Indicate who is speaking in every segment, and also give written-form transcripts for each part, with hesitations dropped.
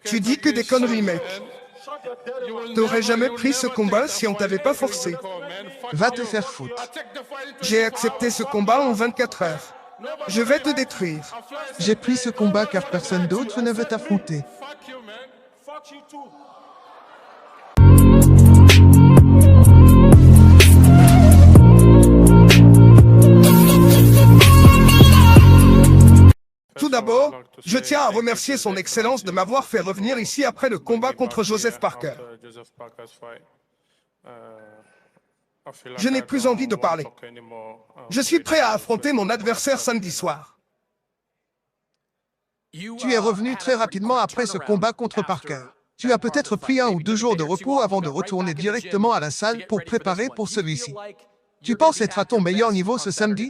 Speaker 1: Tu dis que des conneries, mec. T'aurais jamais pris ce combat si on t'avait pas forcé.
Speaker 2: Va te faire foutre.
Speaker 1: J'ai accepté ce combat en 24 heures. Je vais te détruire.
Speaker 2: J'ai pris ce combat car personne d'autre ne veut t'affronter.
Speaker 1: Tout d'abord, je tiens à remercier son Excellence de m'avoir fait revenir ici après le combat contre Joseph Parker. Je n'ai plus envie de parler. Je suis prêt à affronter mon adversaire samedi soir.
Speaker 2: Tu es revenu très rapidement après ce combat contre Parker. Tu as peut-être pris 1 ou 2 jours de repos avant de retourner directement à la salle pour préparer pour celui-ci. Tu penses être à ton meilleur niveau ce samedi?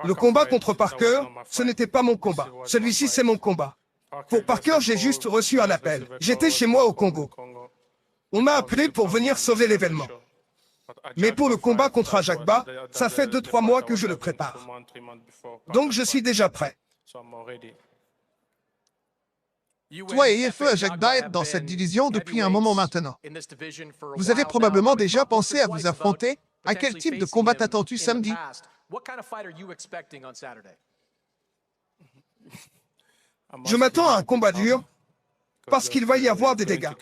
Speaker 1: Le combat contre Parker, ce n'était pas mon combat. Celui-ci, c'est mon combat. Pour Parker, j'ai juste reçu un appel. J'étais chez moi au Congo. On m'a appelé pour venir sauver l'événement. Mais pour le combat contre Ajagba, ça fait 2-3 mois que je le prépare. Donc je suis déjà prêt.
Speaker 2: Toi et Efe Ajagba êtes dans cette division depuis un moment maintenant. Vous avez probablement déjà pensé à vous affronter. À quel type de combat t'attends-tu samedi?
Speaker 1: Je m'attends à un combat dur, parce qu'il va y avoir des dégâts.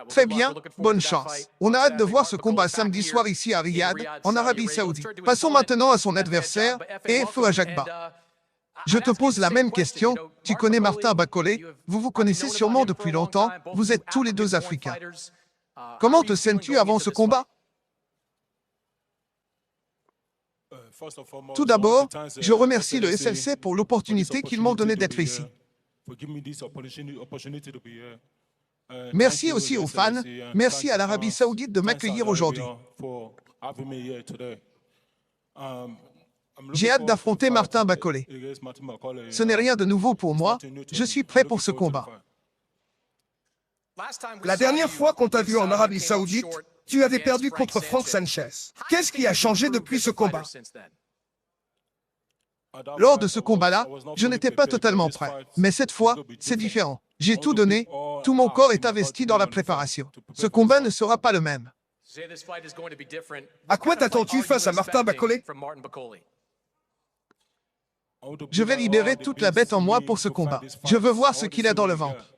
Speaker 2: Très bien, bonne chance. On a hâte de voir ce combat samedi soir ici à Riyad, en Arabie Saoudite. Passons maintenant à son adversaire, Efe Ajagba. Je te pose la même question. Tu connais Martin Bakolé, vous vous connaissez sûrement depuis longtemps, vous êtes tous les deux Africains. Comment te sens-tu avant ce combat? Tout d'abord, je remercie le SLC pour l'opportunité qu'ils m'ont donnée d'être ici. Merci aussi aux fans, merci à l'Arabie Saoudite de m'accueillir aujourd'hui. J'ai hâte d'affronter Martin Bakolé. Ce n'est rien de nouveau pour moi, je suis prêt pour ce combat.
Speaker 1: La dernière fois qu'on t'a vu en Arabie Saoudite, tu avais perdu contre Frank Sanchez. Qu'est-ce qui a changé depuis ce combat?
Speaker 2: Lors de ce combat-là, je n'étais pas totalement prêt. Mais cette fois, c'est différent. J'ai tout donné, tout mon corps est investi dans la préparation. Ce combat ne sera pas le même.
Speaker 1: À quoi t'attends-tu face à Martin Bakolé?
Speaker 2: Je vais libérer toute la bête en moi pour ce combat. Je veux voir ce qu'il a dans le ventre.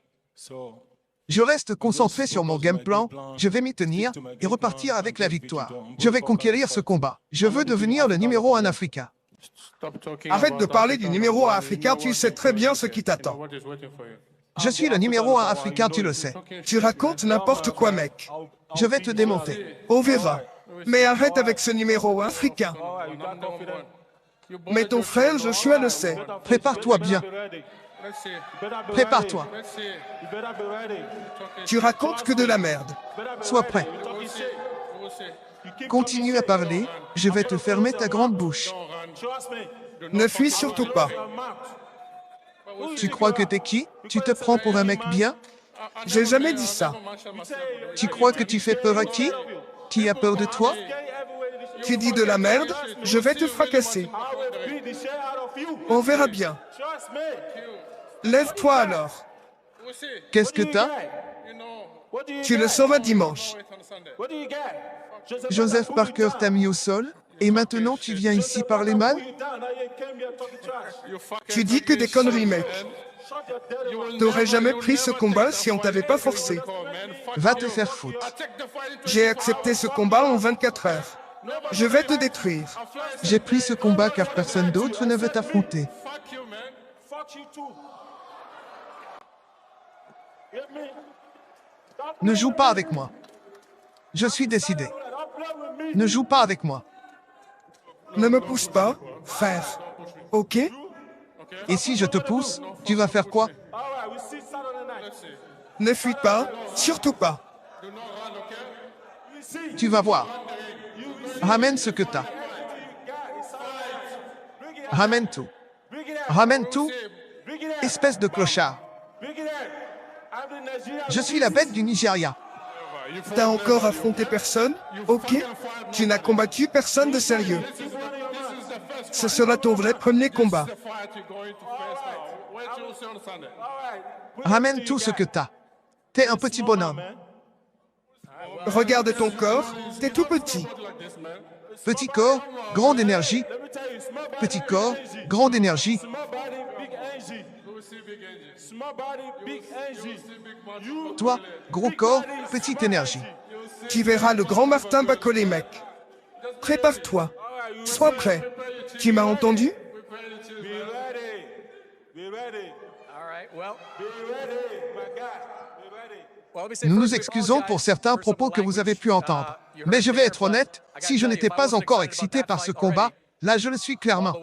Speaker 2: Je reste concentré sur mon game plan, je vais m'y tenir et repartir avec la victoire. Je vais conquérir ce combat. Je veux devenir le numéro 1 africain.
Speaker 1: Arrête de parler du numéro 1 africain, tu sais très bien ce qui t'attend.
Speaker 2: Je suis le numéro 1 africain, tu le sais.
Speaker 1: Tu racontes n'importe quoi, mec.
Speaker 2: Je vais te démonter.
Speaker 1: On verra. Mais arrête avec ce numéro 1 africain. Mais ton frère Joshua le sait.
Speaker 2: Prépare-toi bien. Prépare-toi.
Speaker 1: Tu racontes que de la merde.
Speaker 2: Sois prêt. Continue à parler, je vais te fermer ta grande bouche.
Speaker 1: Ne fuis surtout pas.
Speaker 2: Tu crois que t'es qui? Tu te prends pour un mec bien?
Speaker 1: J'ai jamais dit ça.
Speaker 2: Tu crois que tu fais peur à qui? Qui a peur de toi?
Speaker 1: Tu dis de la merde, je vais te fracasser. On verra bien. Lève-toi alors.
Speaker 2: Qu'est-ce que t'as?
Speaker 1: Tu le sauras dimanche.
Speaker 2: Joseph Parker t'a mis au sol? Et maintenant tu viens ici parler mal?
Speaker 1: Tu dis que des conneries, mec. T'aurais jamais pris ce combat si on t'avait pas forcé.
Speaker 2: Va te faire foutre.
Speaker 1: J'ai accepté ce combat en 24 heures. Je vais te détruire.
Speaker 2: J'ai pris ce combat car personne d'autre ne veut t'affronter. Ne joue pas avec moi. Je suis décidé. Ne joue pas avec moi.
Speaker 1: Ne me pousse pas, frère. Ok?
Speaker 2: Et si je te pousse, tu vas faire quoi?
Speaker 1: Ne fuis pas, surtout pas.
Speaker 2: Tu vas voir. Ramène ce que t'as. Ramène tout. Ramène tout, espèce de clochard. Je suis la bête du Nigeria.
Speaker 1: T'as encore affronté personne? Ok? Tu n'as combattu personne de sérieux. Ce sera ton vrai premier combat.
Speaker 2: Ramène tout ce que t'as. T'es un petit bonhomme.
Speaker 1: Regarde ton corps, t'es tout petit.
Speaker 2: Petit corps, grande énergie. Petit corps, grande énergie. Toi, gros corps, petite énergie.
Speaker 1: Tu verras le grand Martin Bacolé, mec. Prépare-toi. Sois prêt. Tu m'as entendu?
Speaker 2: Nous nous excusons pour certains propos que vous avez pu entendre. Mais je vais être honnête, si je n'étais pas encore excité par ce combat, là je le suis clairement.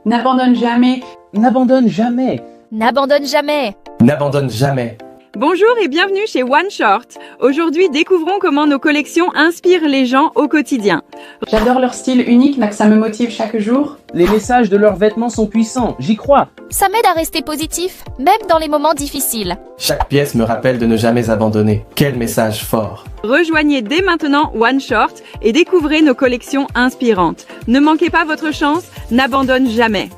Speaker 3: N'abandonne jamais.
Speaker 4: N'abandonne jamais.
Speaker 5: N'abandonne jamais.
Speaker 4: N'abandonne jamais.
Speaker 6: Bonjour et bienvenue chez One Short. Aujourd'hui, découvrons comment nos collections inspirent les gens au quotidien.
Speaker 3: J'adore leur style unique, là que ça me motive chaque jour.
Speaker 4: Les messages de leurs vêtements sont puissants, j'y crois.
Speaker 5: Ça m'aide à rester positif, même dans les moments difficiles.
Speaker 4: Chaque pièce me rappelle de ne jamais abandonner. Quel message fort.
Speaker 6: Rejoignez dès maintenant One Short et découvrez nos collections inspirantes. Ne manquez pas votre chance, n'abandonne jamais.